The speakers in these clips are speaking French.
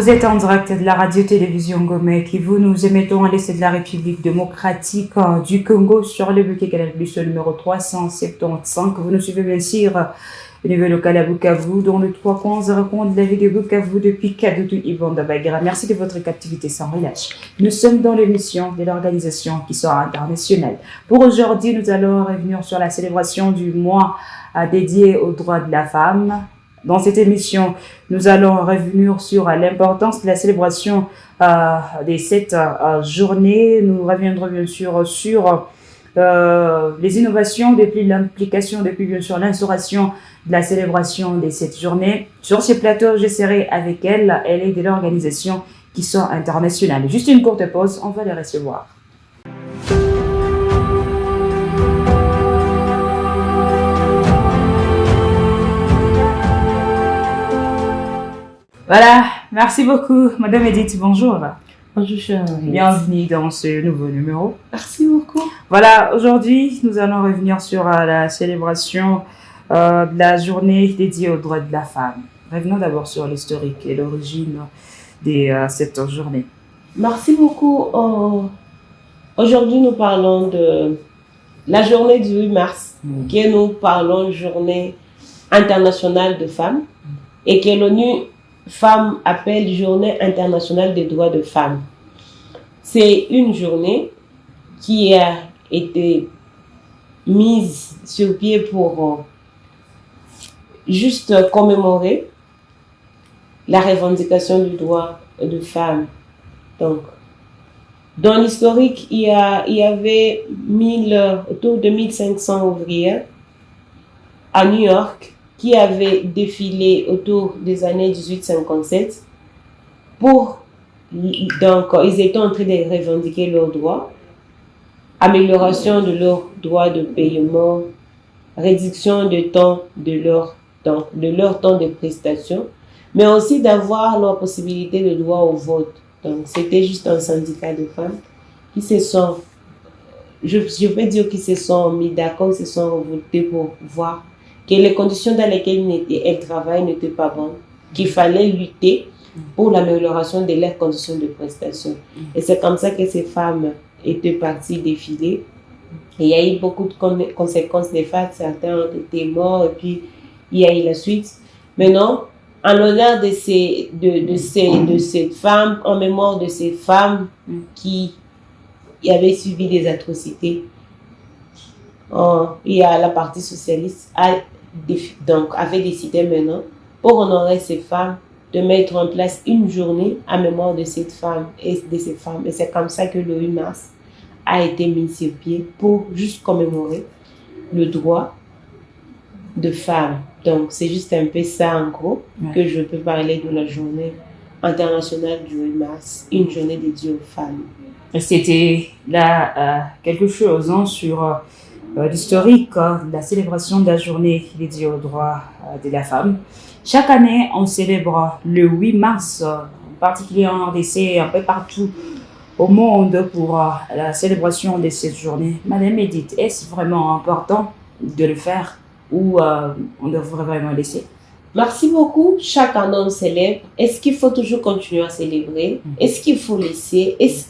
Vous êtes en direct de la radio-télévision Gomé qui nous émettons à l'essai de la République démocratique du Congo sur le bouquet Canal Plus numéro 375. Vous nous suivez bien sûr au niveau local à Bukavu, dans le 3 coins de la ville de Bukavu depuis Kadutu Ibanda Bagira. Merci de votre captivité sans relâche. Nous sommes dans l'émission de l'organisation qui sera internationale. Pour aujourd'hui, nous allons revenir sur la célébration du mois dédié aux droits de la femme. Dans cette émission, nous allons revenir sur l'importance de la célébration de cette journée. Nous reviendrons bien sûr sur les innovations depuis l'implication, depuis bien sûr l'instauration de la célébration de cette journée. Sur ce plateau, je serai avec elle. Elle est de l'organisation qui sont internationales. Juste une courte pause, on va les recevoir. Voilà, merci beaucoup, Madame Edith, bonjour. Bonjour, cher. Bienvenue dans ce nouveau numéro. Merci beaucoup. Voilà, aujourd'hui, nous allons revenir sur la célébration de la journée dédiée aux droits de la femme. Revenons d'abord sur l'historique et l'origine de cette journée. Merci beaucoup. Aujourd'hui, nous parlons de la journée du 8 mars, qui nous parlons journée internationale de femmes, et que l'ONU Femmes appelle Journée internationale des droits de femmes. C'est une journée qui a été mise sur pied pour juste commémorer la revendication du droit de femmes. Donc, dans l'historique, il y avait autour de 1500 ouvrières à New York qui avaient défilé autour des années 1857 donc, ils étaient en train de revendiquer leurs droits, amélioration de leurs droits de paiement, réduction de temps de leur temps de prestation, mais aussi d'avoir leur possibilité de droit au vote. Donc, c'était juste un syndicat de femmes qui se sont, je peux dire qu'ils se sont mis d'accord, se sont revoltés pour voir que les conditions dans lesquelles elles travaillent n'étaient pas bonnes, qu'il fallait lutter pour l'amélioration de leurs conditions de prestation. Et c'est comme ça que ces femmes étaient parties défiler. Et il y a eu beaucoup de conséquences néfastes, certains ont été morts, et puis il y a eu la suite. Maintenant, en l'honneur de cette femme, en mémoire de ces femmes qui avaient subi des atrocités, il y a la partie socialiste avait décidé maintenant, pour honorer ces femmes, de mettre en place une journée en mémoire de cette femme et de ces femmes. Et c'est comme ça que le 8 mars a été mis sur pied pour juste commémorer le droit de femmes. Donc, c'est juste un peu ça, en gros, que je peux parler de la journée internationale du 8 mars, une journée dédiée aux femmes. C'était là quelque chose sur l'historique de la célébration de la journée dédiée aux droits de la femme. Chaque année, on célèbre le 8 mars, en particulier en RDC, un peu partout au monde pour la célébration de cette journée. Madame Edith, est-ce vraiment important de le faire ou on devrait vraiment laisser? Merci beaucoup. Chaque année, on célèbre. Est-ce qu'il faut toujours continuer à célébrer? Est-ce qu'il faut laisser? Est-ce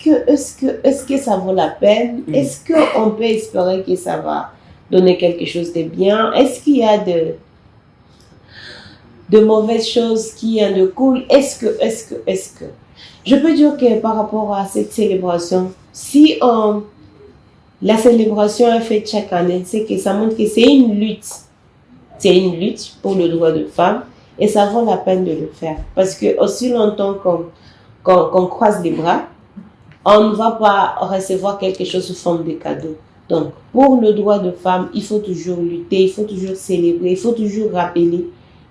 que ça vaut la peine? Est-ce qu'on peut espérer que ça va donner quelque chose de bien? Est-ce qu'il y a de mauvaises choses qui en découlent? Est-ce que je peux dire que par rapport à cette célébration, si la célébration est faite chaque année, c'est que ça montre que c'est une lutte. C'est une lutte pour le droit de femme et ça vaut la peine de le faire. Parce que aussi longtemps qu'on croise les bras, on ne va pas recevoir quelque chose sous forme de cadeau. Donc, pour le droit de femme, il faut toujours lutter, il faut toujours célébrer, il faut toujours rappeler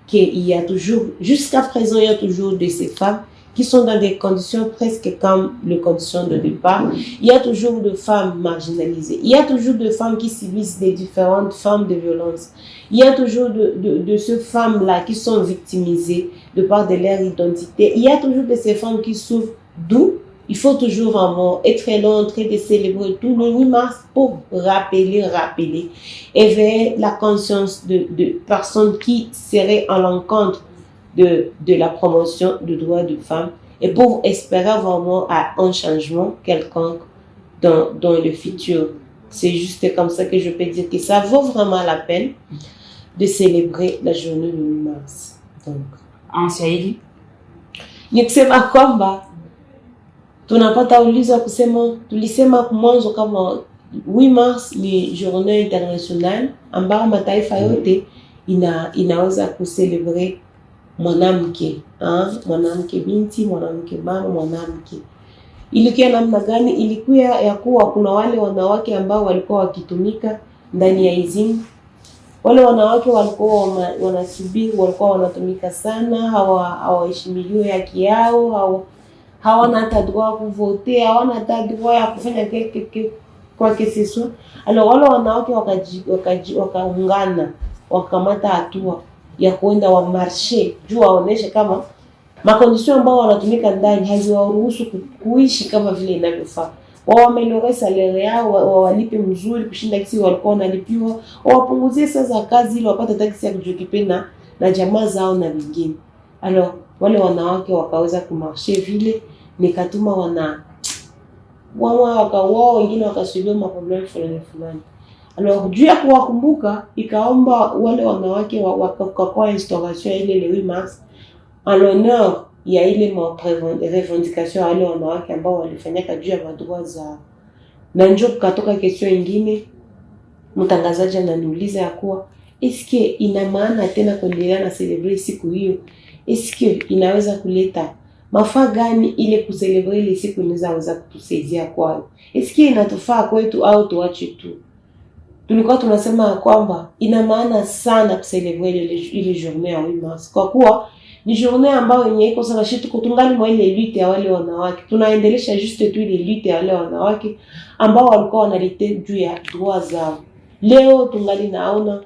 qu'il y a toujours, jusqu'à présent, il y a toujours de ces femmes qui sont dans des conditions presque comme les conditions de départ. Il y a toujours de femmes marginalisées. Il y a toujours de femmes qui subissent des différentes formes de violence. Il y a toujours de ces femmes-là qui sont victimisées de par de leur identité. Il y a toujours de ces femmes qui souffrent, d'où il faut toujours vraiment être là en train de célébrer tout le 8 mars pour rappeler, éveiller la conscience de personnes qui seraient en l'encontre de la promotion des droits de femmes et pour espérer vraiment à un changement quelconque dans le futur. C'est juste comme ça que je peux dire que ça vaut vraiment la peine de célébrer la journée du 8 mars. Donc, Saidi, ni kusema kwamba tunapata ulizo kusema, tulisema mwanzo kama 8 Mars ni journée internationale ambayo mataifa yote inaweza kucelebrate mwanamke, mwanamke binti, mwanamke mama, mwanamke. Ilikuwa namna gani? Ilikuwa ya kuwa kuna wale wanawake ambao walikuwa wakitumika ndani ya izini. Wale wanawake walikuwa wanasubiri, walikuwa wanatumika sana, hawaheshimiwi haki yao, hawana hata droit kuvote, hawana hata droit ya kufanya kwa kesi. Alors wale wanawake wakaungana, wakamata hatua ya kuenda wa marché juu waoneshe kama makondisyon ambao wanatumika ndani haziwaruhusu kuishi kama vile inavyofaa. Wamelore salary yao, wawalipe mzuri kushinda kisi walikuwa wanalipiwa, wapunguzie sasa kazi ili wapate taksi ya kujiokipe na jamaa zao na vingine. Alors wale wanawake wakaweza kumarshe vile, nikatuma wao wengine wakasubia maproblemu fulani. Alors juu ya kuwakumbuka, ikaomba wale wanawake wakakuwa instauration ile le 8 Mars en l'honneur ya ile revendication wale wanawake ambao walifanyaka juu ya madroit zao. Na njoo katoka question nyingine, mtangazaji ananiuliza ya kuwa eske ina maana tena kuendelea na celebrate siku hiyo? Eske inaweza kuleta mafaa gani ile kucelebrate ile siku inaweza kutusaidia kwao? Eske inatufaa kwetu au tuache tu? Tulikuwa tunasema kwamba ina maana sana kucelebrate ile journée ya 8 Mars kwa kuwa ni journée ambayo yenye iko sana shitu kutungali mwa ile lutte ya wale wanawake. Tunaendelesha juste tu ile lutte ya wale wanawake ambao walikuwa wanalite juu ya droit zao. Leo tungali naona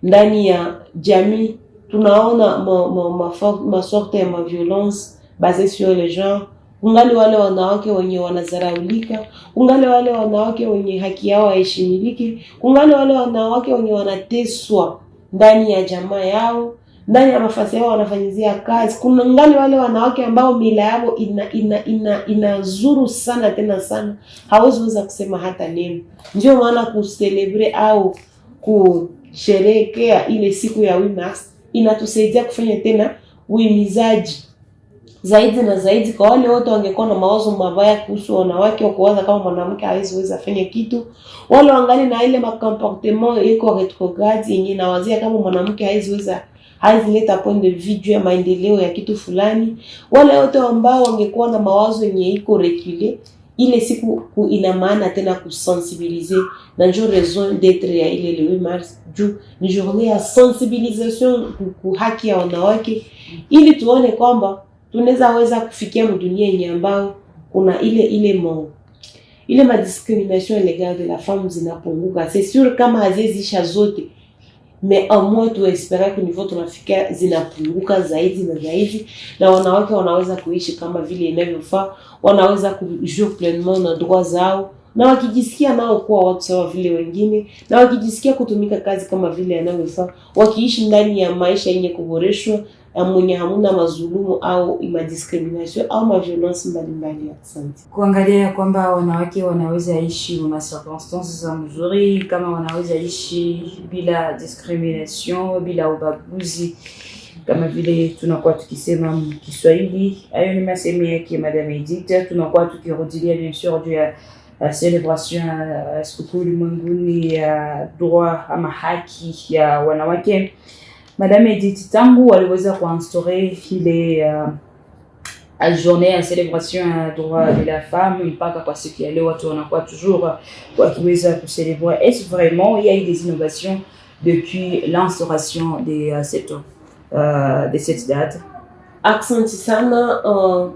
ndani ya jamii tunaona ma sorte ya violence basée sur le genre. Kungali wale wanawake wenye wanazaraulika, kungali wale wanawake wenye haki yao haishimiliki, kungali wale wanawake wenye wanateswa ndani ya jamaa yao, ndani ya mafasi yao wanafanyizia kazi. Kuna ngali wale wanawake ambao mila yao inazuru sana tena sana, hawezi kusema hata neno. Ndio maana kucelebrate au kusherehekea ile siku ya 8 Mars inatusaidia kufanya tena uhimizaji zaidi na zaidi kwa wale wote wangekuwa na mawazo mabaya kuhusu wanawake, wakuwaza kama mwanamke hawezi fanya kitu, wale wangali na ile comportement iko retrograde yenye nawazia kama mwanamke hawezi leta point de vue juu ya maendeleo ya kitu fulani, wale wote ambao wangekuwa na mawazo yenye iko reculé, ile siku ina maana tena kusensibiliser. Na ndio raison d'être ya ile le 8 Mars juu ni journée ya sensibilisation ku haki ya wanawake, ili tuone kwamba tunaweza kufikia dunia yenye ambao kuna ile ma discrimination illégale de la femme zinapunguka. C'est sûr kama hazizisha zote, mais au moins tu espérer que niveau tunafikia zinapunguka zaidi na zaidi, na wanawake wanaweza kuishi kama vile inavyofaa, wanaweza kujua pleinement na droit zao, na wakijisikia nao kuwa watu sawa vile wengine, na wakijisikia kutumika kazi kama vile yanavyofaa, wakiishi ndani ya maisha yenye kuboreshwa mwenye hamuna mazulumu au ima discrimination au ma violence mbalimbali. Asante. Kuangalia kwamba wanawake wanaweza ishi na circonstances za mzuri, kama wanaweza ishi bila discrimination, bila ubaguzi, kama vile tunakuwa tukisema Kiswahili. Hayo ni masemo yake Madame Edith. Tunakuwa tukirudilia bien sûr juu ya celebration sikukuu ulimwenguni ya droit ama haki ya wanawake. Madame Edith, tangu waliweza kuinstaurer ile journée ya celebration ya droit de la femme mpaka kwa siku ya leo watu wanakuwa toujours wakiweza kucélébrer. Est-ce vraiment il y a eu des innovations depuis l'instauration de cette date? Accent sana,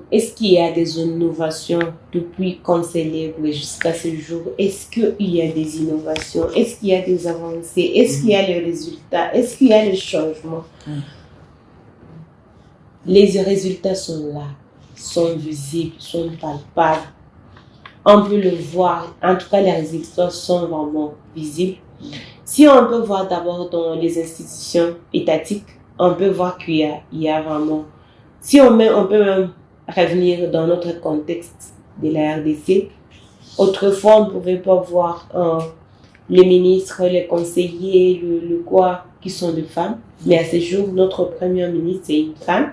est-ce qu'il y a des innovations depuis qu'on célèbre jusqu'à ce jour? Est-ce qu'il y a des innovations? Est-ce qu'il y a des avancées? Est-ce qu'il y a les résultats? Est-ce qu'il y a les changements? Les résultats sont là, sont visibles, sont palpables. On peut le voir. En tout cas, les résultats sont vraiment visibles. Si on peut voir d'abord dans les institutions étatiques, on peut voir qu'il y a vraiment... Si on peut même revenir dans notre contexte de la RDC. Autrefois, on ne pouvait pas voir les ministres, les conseillers, le quoi, qui sont des femmes. Mais à ce jour, notre première ministre, c'est une femme.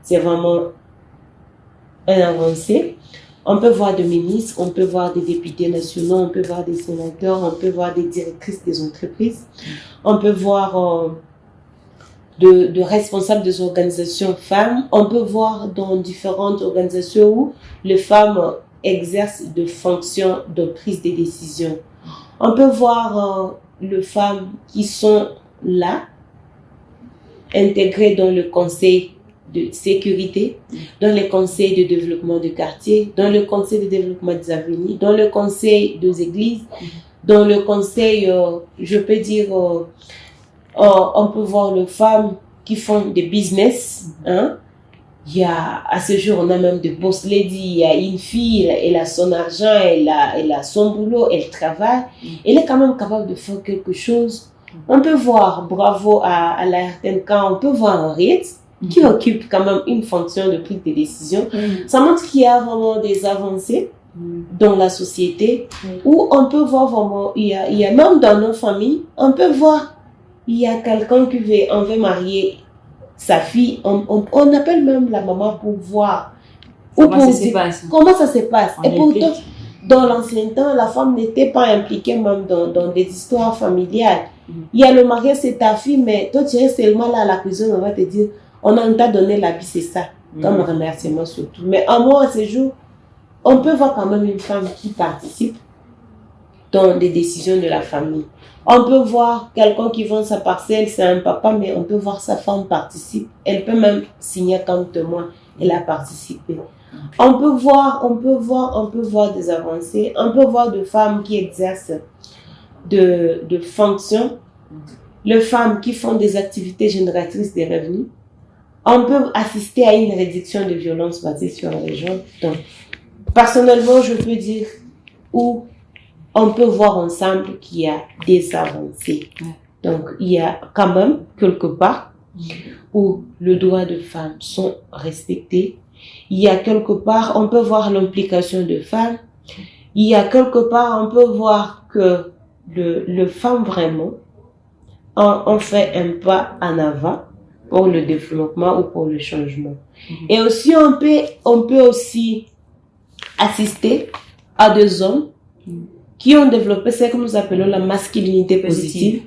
C'est vraiment un avancé. On peut voir des ministres, on peut voir des députés nationaux, on peut voir des sénateurs, on peut voir des directrices des entreprises, on peut voir de responsables des organisations femmes, on peut voir dans différentes organisations où les femmes exercent des fonctions de prise de décision. On peut voir les femmes qui sont là, intégrées dans le conseil de sécurité, dans le conseil de développement de quartier, dans le conseil de développement des avenues, dans le conseil des églises, dans le conseil, je peux dire, on peut voir les femmes qui font des business. Hein? Il y a, à ce jour, on a même des boss lady. Il y a une fille, elle a son argent, elle a son boulot, elle travaille. Elle est quand même capable de faire quelque chose. On peut voir, bravo à la RTNK, on peut voir Henriette, qui occupe quand même une fonction de prise de décision. Ça montre qu'il y a vraiment des avancées dans la société, où on peut voir vraiment, il y a même dans nos familles, on peut voir, il y a quelqu'un qui veut marier sa fille, on appelle même la maman pour voir comment ça se passe. Et pourtant, dans l'ancien temps, la femme n'était pas impliquée même dans des histoires familiales. Il y a le mariage, c'est ta fille, mais toi tu es seulement là à la cuisine, on va te dire, on t'a donné l'habit, c'est ça, comme remerciement surtout. Mais à moi, à ce jour, on peut voir quand même une femme qui participe dans des décisions de la famille. On peut voir quelqu'un qui vend sa parcelle, c'est un papa, mais on peut voir sa femme participe. Elle peut même signer comme témoin, elle a participé. On peut voir des avancées, on peut voir des femmes qui exercent de fonctions, les femmes qui font des activités génératrices de revenus. On peut assister à une réduction de violences basées sur les gens. Donc, personnellement, je peux dire où on peut voir ensemble qu'il y a des avancées. Donc, il y a quand même quelque part où les droits de femmes sont respectés. Il y a quelque part, on peut voir l'implication de femmes. Il y a quelque part, on peut voir que les femmes vraiment ont fait un pas en avant pour le développement ou pour le changement. Et aussi, on peut aussi assister à des hommes qui ont développé ce que nous appelons la masculinité positive.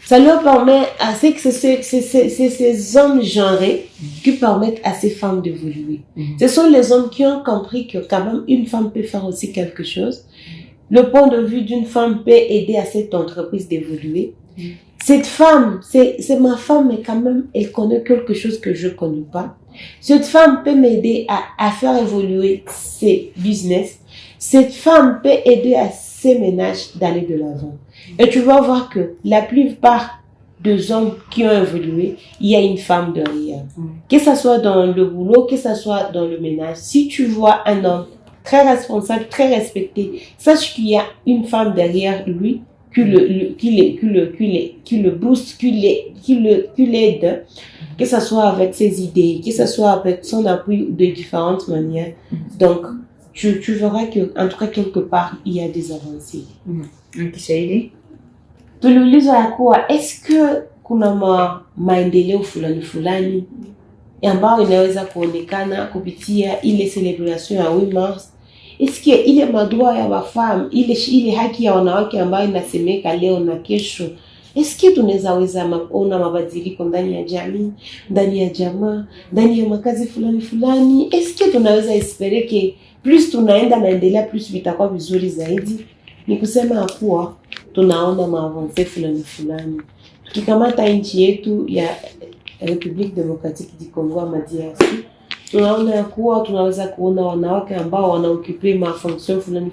Ça leur permet à c'est ces hommes genrés qui permettent à ces femmes d'évoluer. Ce sont les hommes qui ont compris que quand même une femme peut faire aussi quelque chose. Le point de vue d'une femme peut aider à cette entreprise d'évoluer. Cette femme, c'est ma femme, mais quand même, elle connaît quelque chose que je ne connais pas. Cette femme peut m'aider à faire évoluer ses business. Cette femme peut aider à ses ménages d'aller de l'avant. Et tu vas voir que la plupart des hommes qui ont évolué, il y a une femme derrière. Que ce soit dans le boulot, que ce soit dans le ménage. Si tu vois un homme très responsable, très respecté, sache qu'il y a une femme derrière lui qui le booste, qui l'aide, que ce soit avec ses idées, que ce soit avec son appui de différentes manières. Donc, tu verras que, en tout cas, quelque part, il y a des avancées. Kiswahili. Tuliulizwa ya kuwa, eske kuna maendeleo fulani ambayo inaweza kuonekana kupitia ile celebration ya 8 Mars? Eske ile madua ya wafamu, ile haki ya wanawake ambayo inasemeka leo na kesho, eske tunaweza ona mabadiliko ndani ya jamii, ndani ya jamaa, ndani ya makazi fulani? Eske tunaweza espereke plus tunaenda naendelea plus vitakuwa vizuri zaidi? Ni kusema kuwa tunaona maavance fulani. Tukikamata nchi yetu ya Republique Democratique du Congo ama DRC, tunaona ya kuwa tunaweza kuona wanawake ambao wanaokipe mafonction fulani.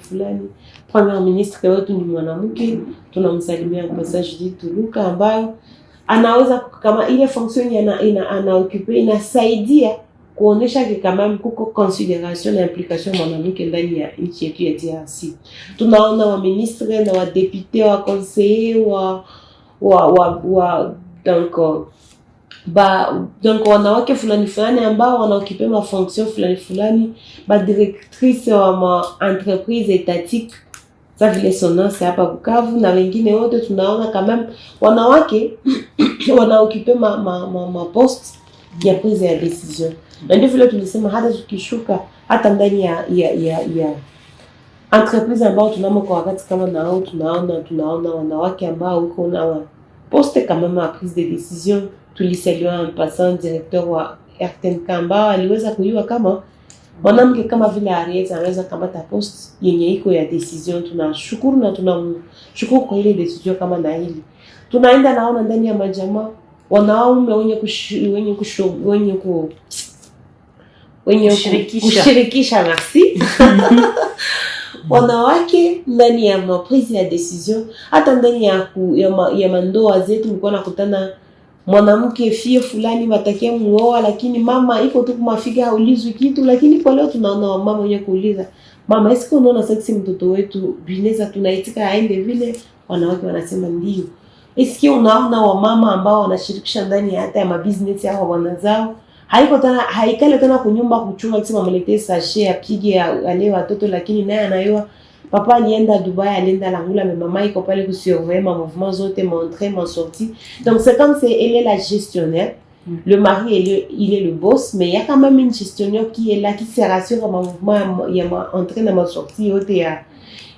Premier ministre wetu ni mwanamke, tunamsalimia kwa Sajidi Tuluka, ambayo anaweza kama ile fonction anaokipe inasaidia kuonesha kama kuko consideration na implication mwanamke ndani ya nchi yetu ya DRC. Tunaona wa ministre na wa député, wa conseiller, donc donc wanawake fulani ambao wanaokipe ma fonction fulani directrice wa ma entreprise étatique ça vile Sonance hapa Bukavu na wengine wote tunaona quand même wanawake wanaokipe ma poste ya prise ya decision. Na ndio vile tulisema hata tukishuka hata ndani ya entreprise ambao tunamo kwa wakati kama nao tunaona wanawake ambao uko na poste kama ma prise de décision. Tulisalua en passant directeur wa RTNK ambao aliweza kujua kama mwanamke kama vile Ariete anaweza kamata post yenye iko ya decision. Tunashukuru na tunamshukuru kwa ile decision kama na hili. Tunaenda naona ndani ya majamaa wanaume wenye kushirikisha merci wanawake ndani ya prise ya decision. Hata ndani ya mandoa zetu mlikuwa nakutana mwanamke fie fulani watakia muoa, lakini mama iko tu kumafika haulizwi kitu. Lakini kwa leo tunaona mama wenye kuuliza, mama eske unaona sasa mtoto wetu bineza tunaitika aende vile? Wanawake wanasema ndio. Eske unaona wamama ambao wanashirikisha ndani ya hata ya mabusiness yao wanazao, haikale tena kunyumba kuchunga kisema mletee sachet apige ale watoto, lakini naye anayoa papa alienda Dubai, alienda Langula, mais maman iko pale kusurveiller ma mouvement zote, mon entrée, mon sortie. Donc c'est comme si elle est la gestionnaire. Le mari il est le boss, mais il y a quand même une gestionnaire qui est là, qui se rassure à mon mouvement, il y a ma entrée na ma sortie yote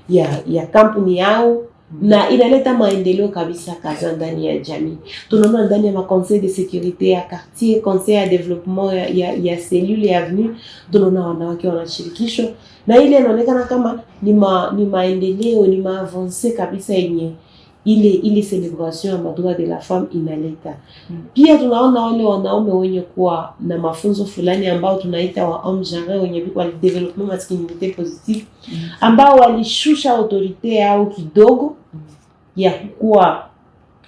ya kampuni yao. Na inaleta maendeleo kabisa kaza ndani ya jamii. Tunaona ndani ya conseil de sécurité ya quartier, conseil ya développement ya cellule ya avenue, tunaona wanawake wanashirikishwa, na ile inaonekana kama ni maendeleo, ni maavance kabisa yenye ile celebration ya droit de la femme inaleta. Pia tunaona wale wanaume wenye kuwa na mafunzo fulani ambao tunaita wa homme genre wenye biko wali development masculinité positive, ambao walishusha autorité yao kidogo ya kuwa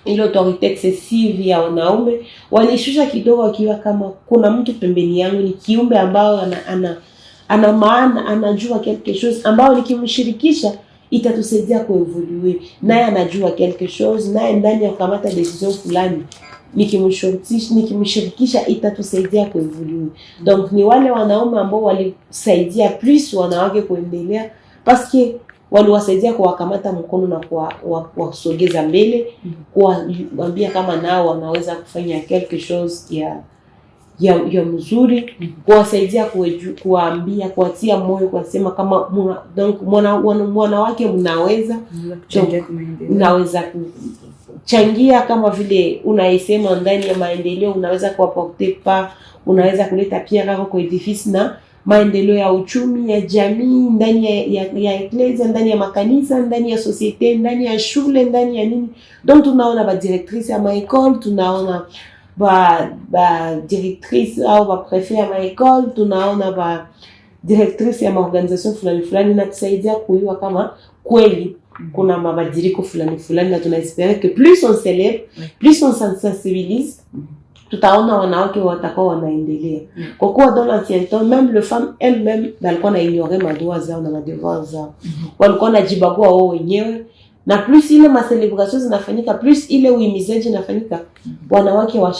ile autorité excessive ya wanaume, walishusha kidogo wakiwa kama kuna mtu pembeni yangu, ni kiumbe ambao ana maana, anajua quelque chose ambao nikimshirikisha itatusaidia kuevolue. Naye anajua quelque chose, naye ndani ya kamata decision fulani nikimshirikisha itatusaidia kuevolue. Donc ni wale wanaume ambao walisaidia plus wanawake kuendelea, parce que waliwasaidia kuwakamata mkono na kuwasogeza mbele, kuwaambia kama nao wanaweza kufanya quelque chose ya mzuri, kuwasaidia kuwaambia, kuwatia moyo, kuwasema kama donc mwanawake mnaweza kuchangia kama vile unaisema ndani ya maendeleo, unaweza kuapporter pa, unaweza kuleta pia kako kwa edifice na maendeleo ya uchumi ya jamii, ndani ya eklezia, ndani ya makanisa, ndani ya societe, ndani ya shule, ndani ya nini. Donc tunaona ba directrice ya maekole, tunaona ba directrice au ba prefet ya maekole, tunaona ba directrice ya maorganisation fulani, na tusaidia kujua kama kweli kuna mabadiliko fulani, na tunaespérer que plus on célèbre, plus on sensibilise, tutaona wanawake watakao wanaendelea. Kwa kuwa dans l'ancien temps, même les femmes elles-mêmes walikuwa na ignorer madroits zao na madevoirs zao. Walikuwa najibagua wao wenyewe, na plus ile ma celebrations zinafanyika, plus ile uimizaji inafanyika, wanawake wa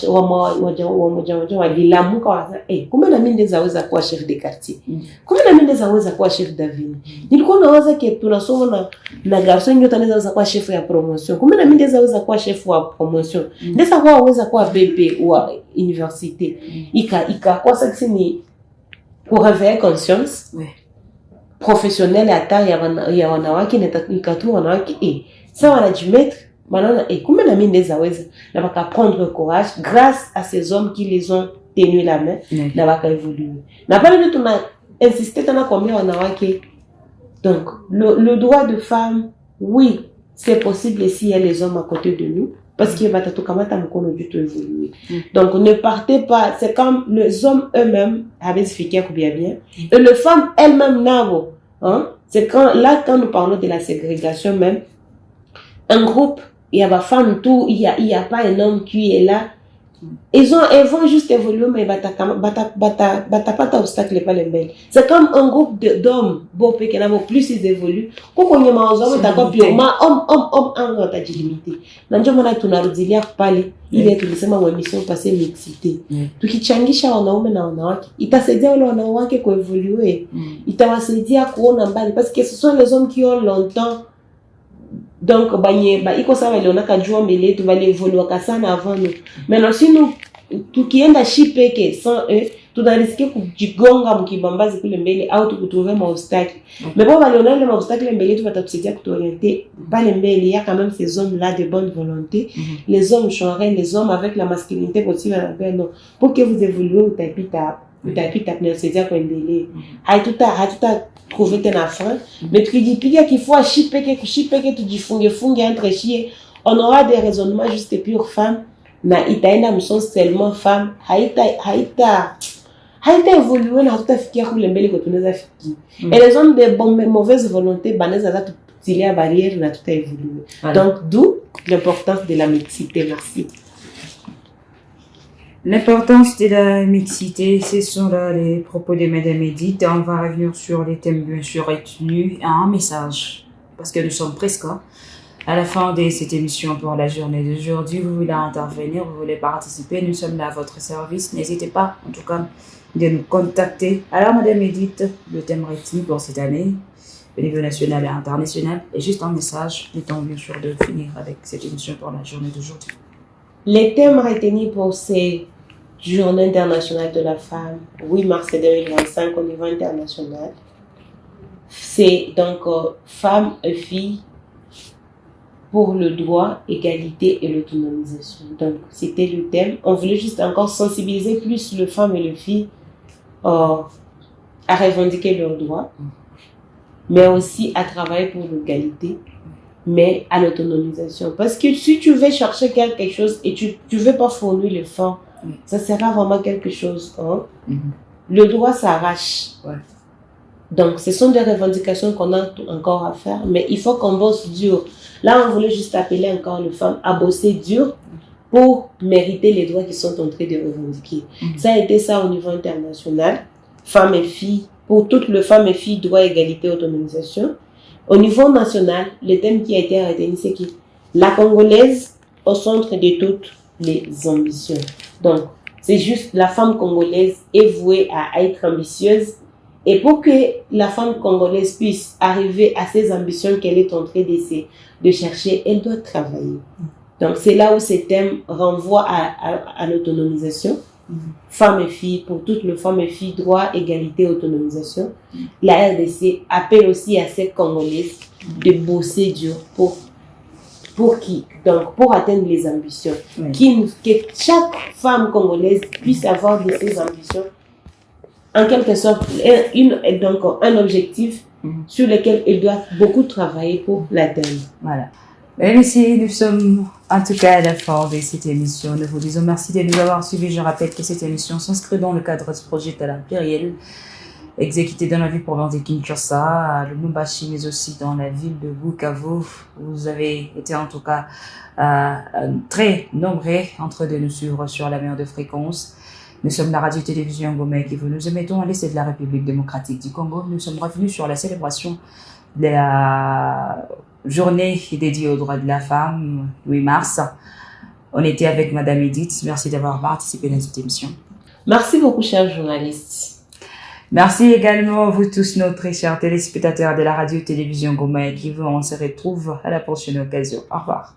moja walilamuka, wasema kumbe na mimi ndezaweza kuwa chef de quartier. Kumbe na mimi ndezaweza kuwa chef d'avenue. Nilikuwa nawaza ke tunasoma na garçon ndio anaweza kuwa chef ya promotion. Kumbe na mimi ndezaweza kuwa chef wa promotion. Ndeza kuweza kuwa BP wa université. Kwa sababu ni pour réveiller conscience professionnelle hata ya wanawake, na ikatu wanawake ça wanajimettre manana kumbe na mimi ndezaweza, na baka prendre courage grâce à ces hommes qui les ont tenu la main, na baka évoluer. Na pale ndio tuna insister tena kwa wanawake. Donc le droit de femme, oui, c'est possible si il y a les hommes à côté de nous, parce que batatukamata mkono du tout évoluer. Donc ne partez pas, c'est comme les hommes eux-mêmes avaient expliqué bien, et les femmes elles-mêmes navo, c'est quand nous parlons de la ségrégation même, un groupe, il y a des femmes tout, il y a pas un homme qui est là Elles vont juste évoluer, mais bata pas d'obstacle pas les belles. C'est comme un groupe d'hommes, beau plus ils évoluent. Quand on y mange, on est purement homme, on a limité. Nanjo mona tunarudilia pale, il est tulisema wa émission passée mixité. Tukichangisha wanaume na wanawake, itasaidia wale wanawake kuevoluer. Itawasaidia kuona mbali parce que ce sont les hommes qui ont longtemps. Donc, iko sawa iliona kajua mbele tu vale évoluer kasana avant nous. Maintenant si nous tukienda shipeke sans eux, tunariske kujigonga mkibambazi kule mbele au tukutrouver ma obstacle. Mais bon valiona le ma obstacle mbele tu vatatusaidia kutorienter pale mbele. Il y a quand même ces hommes là de bonne volonté. Les hommes changeraient, les hommes avec la masculinité possible non. Pour que vous évoluez utapita tunasaidia kuendelea. Haituta trouver tena frein, mais tukijipiga kifua shipeke tujifunge entre chier, on aura des raisonnements juste pure femme na itaenda msonsi seulement femme haita évoluer na hatutafikia kule mbele kwa tunaweza fikia. Et les hommes de mauvaise volonté banaweza za tutilia barrière na tuta évoluer. Donc d'où l'importance de la mixité. Merci. L'importance de la mixité, ce sont là les propos de Madame Edith. On va revenir sur les thèmes bien sûr retenus et un message. Parce que nous sommes presque à la fin de cette émission pour la journée d'aujourd'hui. Vous voulez intervenir, vous voulez participer, nous sommes là à votre service. N'hésitez pas en tout cas de nous contacter. Alors Madame Edith, le thème retenu pour cette année, au niveau national et international, est juste un message. Le temps bien sûr de finir avec cette émission pour la journée d'aujourd'hui. Les thèmes retenus pour ces Journée internationale de la femme, 8 mars 2025 au niveau international. C'est donc femmes et filles pour le droit, égalité et l'autonomisation. Donc c'était le thème. On voulait juste encore sensibiliser plus les femmes et les filles à revendiquer leurs droits, mais aussi à travailler pour l'égalité, mais à l'autonomisation. Parce que si tu veux chercher quelque chose et tu ne veux pas fournir l'effort, ça sera vraiment quelque chose. Hein? Le droit s'arrache. Donc, ce sont des revendications qu'on a encore à faire, mais il faut qu'on bosse dur. Là, on voulait juste appeler encore les femmes à bosser dur pour mériter les droits qu'ils sont en train de revendiquer. Ça a été ça au niveau international. Femmes et filles, pour toutes les femmes et filles, droit, égalité, autonomisation. Au niveau national, le thème qui a été retenu, c'est que la Congolaise au centre de toutes les ambitions. Donc, c'est juste la femme congolaise est vouée à être ambitieuse. Et pour que la femme congolaise puisse arriver à ses ambitions qu'elle est en train de chercher, elle doit travailler. Donc, c'est là où ce thème renvoie à l'autonomisation. Femmes et filles, pour toutes les femmes et filles, droit, égalité, autonomisation. La RDC appelle aussi à ces Congolaises de bosser dur pour atteindre les ambitions. Que chaque femme congolaise puisse avoir de ces ambitions, en quelque sorte, donc un objectif sur lequel elle doit beaucoup travailler pour l'atteindre. Voilà. Mesdames et messieurs, nous sommes en tout cas à la fin de cette émission. Nous vous disons merci de nous avoir suivis. Je rappelle que cette émission s'inscrit dans le cadre du projet Talent Pluriel, exécuté dans la ville province de Kinshasa, à Lubumbashi, mais aussi dans la ville de Bukavu. Vous avez été en tout cas très nombreux entre de nous suivre sur la meilleure de fréquence. Nous sommes la radio-télévision Ngoma qui vous nous émettons à l'est de la République démocratique du Congo. Nous sommes revenus sur la célébration de la journée dédiée aux droits de la femme, 8 mars. On était avec Madame Edith. Merci d'avoir participé dans cette émission. Merci beaucoup, chers journalistes. Merci également à vous tous, nos très chers téléspectateurs de la radio-télévision Ngoma qui vous. On se retrouve à la prochaine occasion. Au revoir.